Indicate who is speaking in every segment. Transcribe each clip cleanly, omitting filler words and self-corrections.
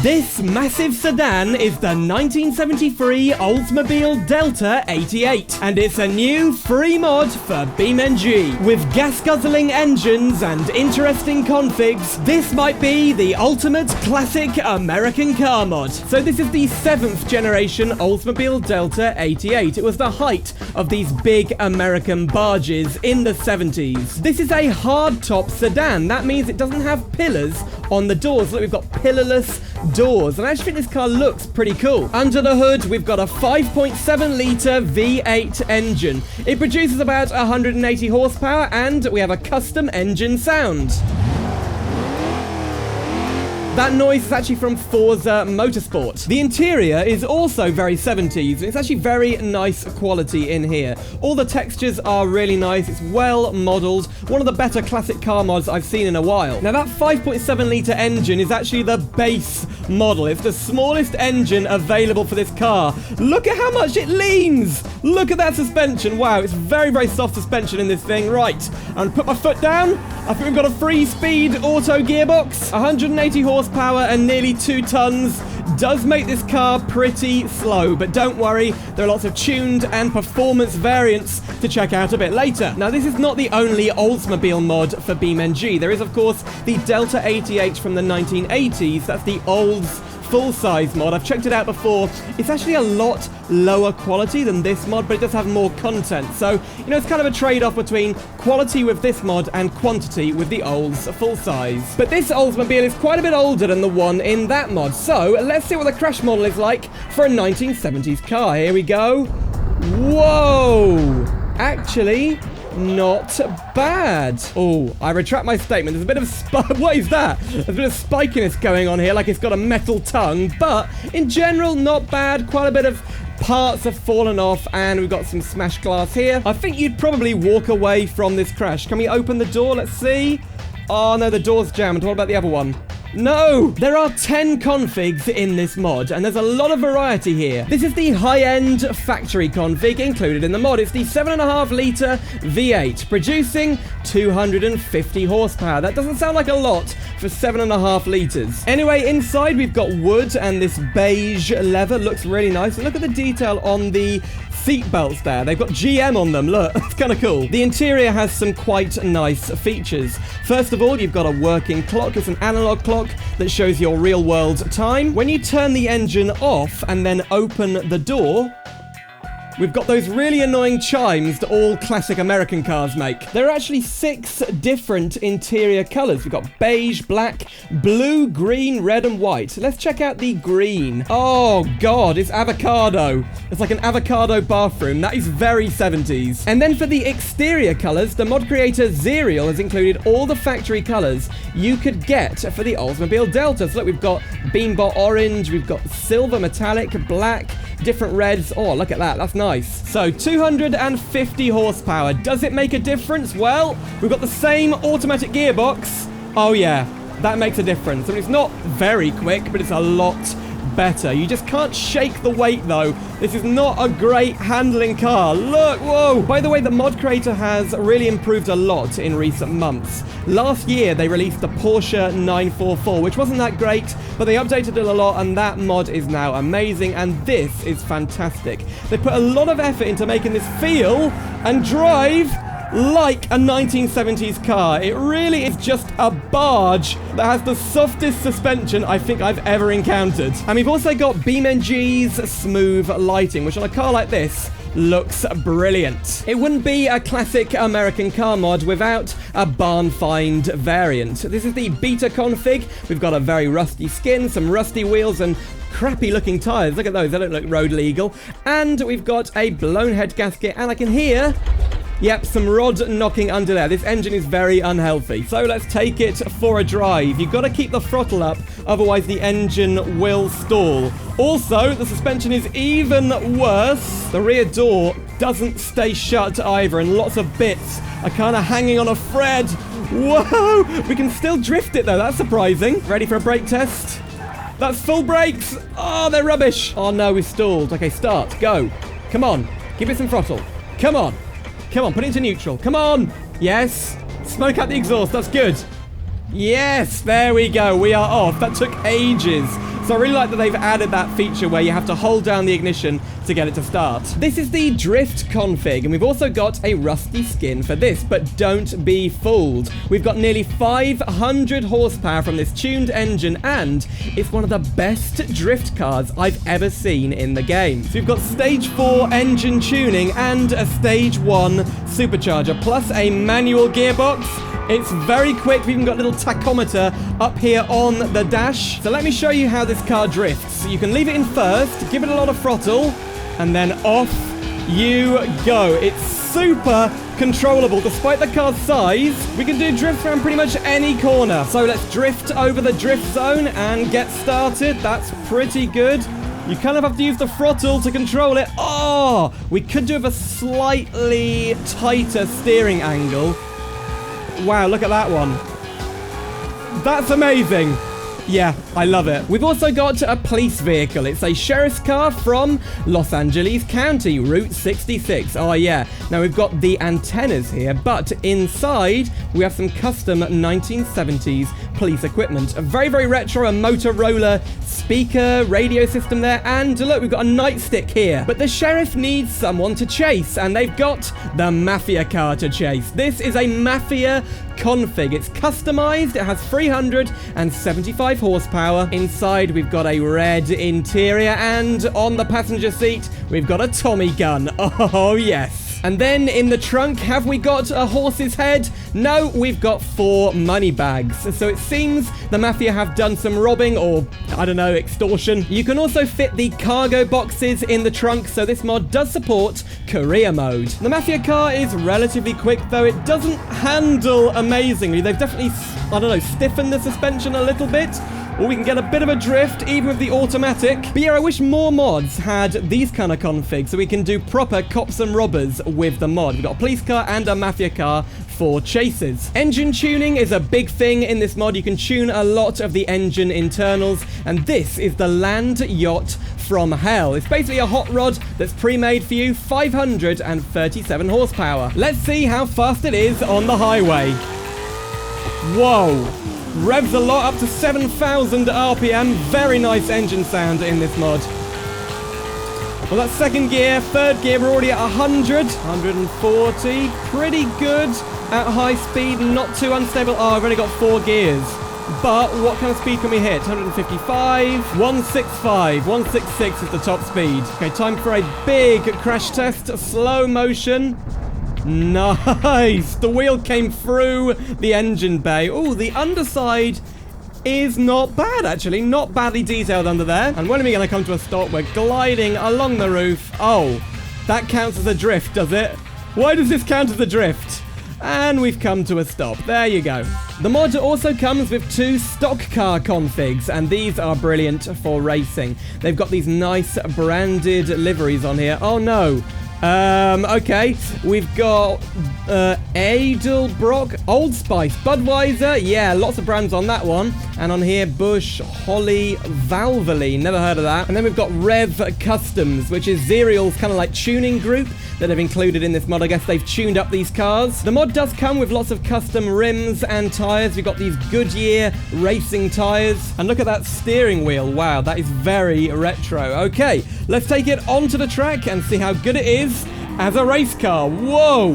Speaker 1: This massive sedan is the 1973 Oldsmobile Delta 88, and it's a new free mod for BeamNG. With gas-guzzling engines and interesting configs, this might be the ultimate classic American car mod. So this is the 7th generation Oldsmobile Delta 88. It was the height of these big American barges in the 70s. This is a hardtop sedan. That means it doesn't have pillars on the doors. Look, we've got pillarless doors, and I actually think this car looks pretty cool. Under the hood, we've got a 5.7 litre V8 engine. It produces about 180 horsepower, and we have a custom engine sound. That noise is actually from Forza Motorsport. The interior is also very 70s. It's actually very nice quality in here. All the textures are really nice. It's well modeled. One of the better classic car mods I've seen in a while. Now that 5.7 litre engine is actually the base model. It's the smallest engine available for this car. Look at how much it leans. Look at that suspension. Wow, it's very, very soft suspension in this thing. Right, I'm gonna put my foot down. I think we've got a 3-speed auto gearbox. 180 horsepower and nearly 2 tons. Does make this car pretty slow, but don't worry, there are lots of tuned and performance variants to check out a bit later. Now, this is not the only Oldsmobile mod for BeamNG. There is, of course, the Delta 88 from the 1980s. That's the Olds full-size mod. I've checked it out before. It's actually a lot lower quality than this mod, but it does have more content. So, you know, it's kind of a trade-off between quality with this mod and quantity with the Olds full-size. But this Oldsmobile is quite a bit older than the one in that mod. So, let's see what the crash model is like for a 1970s car. Here we go. Whoa! Actually, not bad. Oh, I retract my statement. There's a bit of what is that? There's a bit of spikiness going on here, like it's got a metal tongue, but in general, not bad. Quite a bit of parts have fallen off, and we've got some smashed glass here. I think you'd probably walk away from this crash. Can we open the door? Let's see. Oh, no, the door's jammed. What about the other one? No! There are 10 configs in this mod, and there's a lot of variety here. This is the high-end factory config included in the mod. It's the 7.5 litre V8, producing 250 horsepower. That doesn't sound like a lot for 7.5 litres. Anyway, inside we've got wood, and this beige leather looks really nice. And look at the detail on the seat belts there. They've got GM on them. Look, it's kind of cool. The interior has some quite nice features. First of all, you've got a working clock. It's an analog clock that shows your real-world time. When you turn the engine off and then open the door, we've got those really annoying chimes that all classic American cars make. There are actually 6 different interior colors. We've got beige, black, blue, green, red, and white. Let's check out the green. Oh, God, it's avocado. It's like an avocado bathroom. That is very 70s. And then for the exterior colors, the mod creator Zerial has included all the factory colors you could get for the Oldsmobile Delta. So look, we've got beanbot orange, we've got silver metallic, black, different reds. Oh, look at that. That's nice. So 250 horsepower. Does it make a difference? Well, we've got the same automatic gearbox. Oh yeah, that makes a difference. I mean, it's not very quick, but it's a lot better. You just can't shake the weight though. This is not a great handling car. Look, whoa. By the way, the mod creator has really improved a lot in recent months. Last year, they released the Porsche 944, which wasn't that great, but they updated it a lot, and that mod is now amazing, and this is fantastic. They put a lot of effort into making this feel and drive like a 1970s car. It really is just a barge that has the softest suspension I think I've ever encountered. And we've also got BeamNG's smooth lighting, which on a car like this looks brilliant. It wouldn't be a classic American car mod without a barn find variant. This is the beta config. We've got a very rusty skin, some rusty wheels, and crappy looking tires. Look at those, they don't look road legal. And we've got a blown head gasket, and I can hear, yep, some rod knocking under there. This engine is very unhealthy. So let's take it for a drive. You've got to keep the throttle up, otherwise the engine will stall. Also, the suspension is even worse. The rear door doesn't stay shut either, and lots of bits are kind of hanging on a thread. Whoa! We can still drift it though, that's surprising. Ready for a brake test? That's full brakes. Oh, they're rubbish. Oh no, we've stalled. Okay, start, go. Come on, give it some throttle. Come on. Come on, put it into neutral. Come on. Yes. Smoke out the exhaust. That's good. Yes, there we go. We are off. That took ages. So I really like that they've added that feature where you have to hold down the ignition to get it to start. This is the drift config, and we've also got a rusty skin for this, but don't be fooled. We've got nearly 500 horsepower from this tuned engine, and it's one of the best drift cars I've ever seen in the game. So we've got stage 4 engine tuning and a stage 1 supercharger, plus a manual gearbox. It's very quick. We've even got a little tachometer up here on the dash. So let me show you how this car drifts. You can leave it in first, give it a lot of throttle, and then off you go. It's super controllable. Despite the car's size, we can do drifts around pretty much any corner. So let's drift over the drift zone and get started. That's pretty good. You kind of have to use the throttle to control it. Oh, we could do with a slightly tighter steering angle. Wow, look at that one. That's amazing. Yeah, I love it. We've also got a police vehicle. It's a sheriff's car from Los Angeles County, Route 66. Oh, yeah. Now, we've got the antennas here, but inside, we have some custom 1970s police equipment. A very, very retro, a Motorola speaker, radio system there, and look, we've got a nightstick here. But the sheriff needs someone to chase, and they've got the Mafia car to chase. This is a Mafia config. It's customized. It has 375 horsepower. Inside, we've got a red interior, and on the passenger seat, we've got a Tommy gun. Oh, yes. And then in the trunk, have we got a horse's head? No, we've got 4 money bags. So it seems the Mafia have done some robbing or, I don't know, extortion. You can also fit the cargo boxes in the trunk, so this mod does support career mode. The Mafia car is relatively quick, though it doesn't handle amazingly. They've definitely, I don't know, stiffened the suspension a little bit. Or we can get a bit of a drift, even with the automatic. But yeah, I wish more mods had these kind of configs, so we can do proper cops and robbers with the mod. We've got a police car and a Mafia car for chases. Engine tuning is a big thing in this mod. You can tune a lot of the engine internals, and this is the Land Yacht from Hell. It's basically a hot rod that's pre-made for you, 537 horsepower. Let's see how fast it is on the highway. Whoa. Revs a lot, up to 7,000 RPM. Very nice engine sound in this mod. Well, that's second gear. Third gear, we're already at 100. 140. Pretty good at high speed. Not too unstable. Oh, I've only got 4 gears. But what kind of speed can we hit? 155. 165. 166 is the top speed. Okay, time for a big crash test. Slow motion. Nice! The wheel came through the engine bay. Oh, the underside is not bad, actually. Not badly detailed under there. And when are we going to come to a stop? We're gliding along the roof. Oh, that counts as a drift, does it? Why does this count as a drift? And we've come to a stop. There you go. The mod also comes with 2 stock car configs, and these are brilliant for racing. They've got these nice branded liveries on here. Oh, no. Okay, we've got, Edelbrock, Old Spice, Budweiser, yeah, lots of brands on that one, and on here, Bush, Holly, Valvoline, never heard of that, and then we've got Rev Customs, which is Zerial's kind of like tuning group that have included in this mod. I guess they've tuned up these cars. The mod does come with lots of custom rims and tires. We've got these Goodyear racing tires, and look at that steering wheel. Wow, that is very retro. Okay, let's take it onto the track and see how good it is as a race car. Whoa!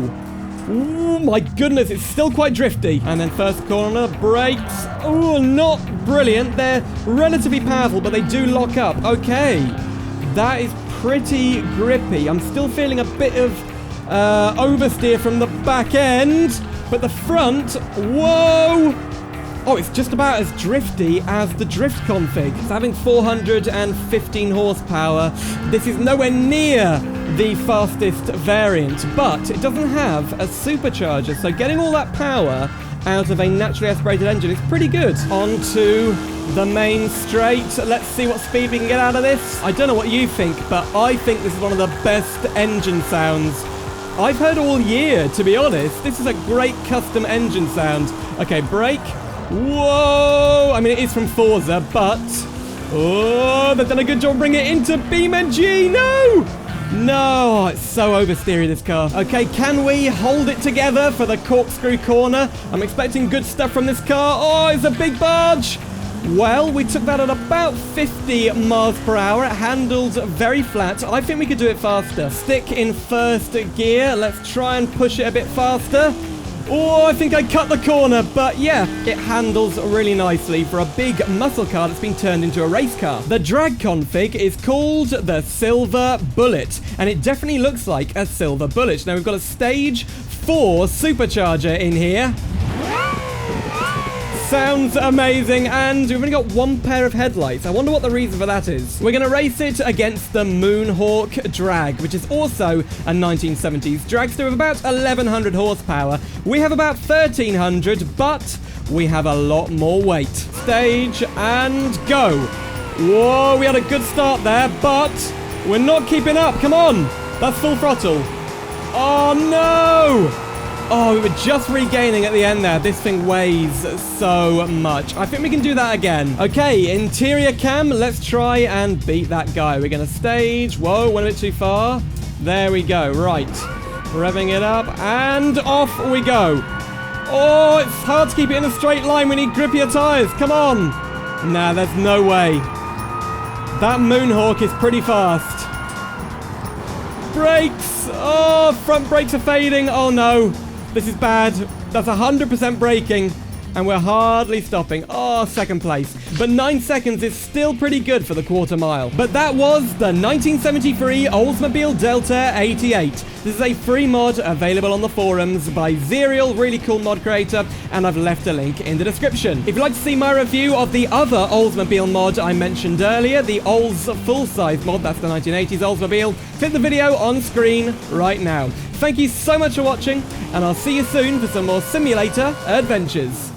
Speaker 1: Ooh, my goodness, it's still quite drifty. And then first corner, brakes. Oh, not brilliant. They're relatively powerful, but they do lock up. Okay, that is pretty grippy. I'm still feeling a bit of oversteer from the back end, but the front, whoa! Oh, it's just about as drifty as the drift config. It's having 415 horsepower. This is nowhere near the fastest variant, but it doesn't have a supercharger, so getting all that power out of a naturally aspirated engine is pretty good. On to the main straight. Let's see what speed we can get out of this. I don't know what you think, but I think this is one of the best engine sounds I've heard all year, to be honest. This is a great custom engine sound. Okay, brake. Whoa! I mean, it is from Forza, but... Oh, they've done a good job bringing it into BeamNG. No! No, it's so oversteery, this car. Okay, can we hold it together for the corkscrew corner? I'm expecting good stuff from this car. Oh, it's a big barge. Well, we took that at about 50 miles per hour. It handled very flat. I think we could do it faster. Stick in first gear. Let's try and push it a bit faster. Oh, I think I cut the corner, but yeah, it handles really nicely for a big muscle car that's been turned into a race car. The drag config is called the Silver Bullet, and it definitely looks like a Silver Bullet. Now, we've got a stage 4 supercharger in here. Sounds amazing, and we've only got one pair of headlights. I wonder what the reason for that is. We're going to race it against the Moonhawk Drag, which is also a 1970s dragster with about 1,100 horsepower. We have about 1,300, but we have a lot more weight. Stage and go. Whoa, we had a good start there, but we're not keeping up. Come on. That's full throttle. Oh, no. Oh, we were just regaining at the end there. This thing weighs so much. I think we can do that again. Okay, interior cam. Let's try and beat that guy. We're going to stage. Whoa, went a bit too far. There we go. Right. Revving it up. And off we go. Oh, it's hard to keep it in a straight line. We need grippier tires. Come on. Nah, there's no way. That Moonhawk is pretty fast. Brakes. Oh, front brakes are fading. Oh, no. This is bad. That's 100% braking, and we're hardly stopping. Oh, second place. But 9 seconds is still pretty good for the quarter mile. But that was the 1973 Oldsmobile Delta 88. This is a free mod available on the forums by Zerial, really cool mod creator, and I've left a link in the description. If you'd like to see my review of the other Oldsmobile mod I mentioned earlier, the Olds full-size mod, that's the 1980s Oldsmobile, click the video on screen right now. Thank you so much for watching, and I'll see you soon for some more simulator adventures.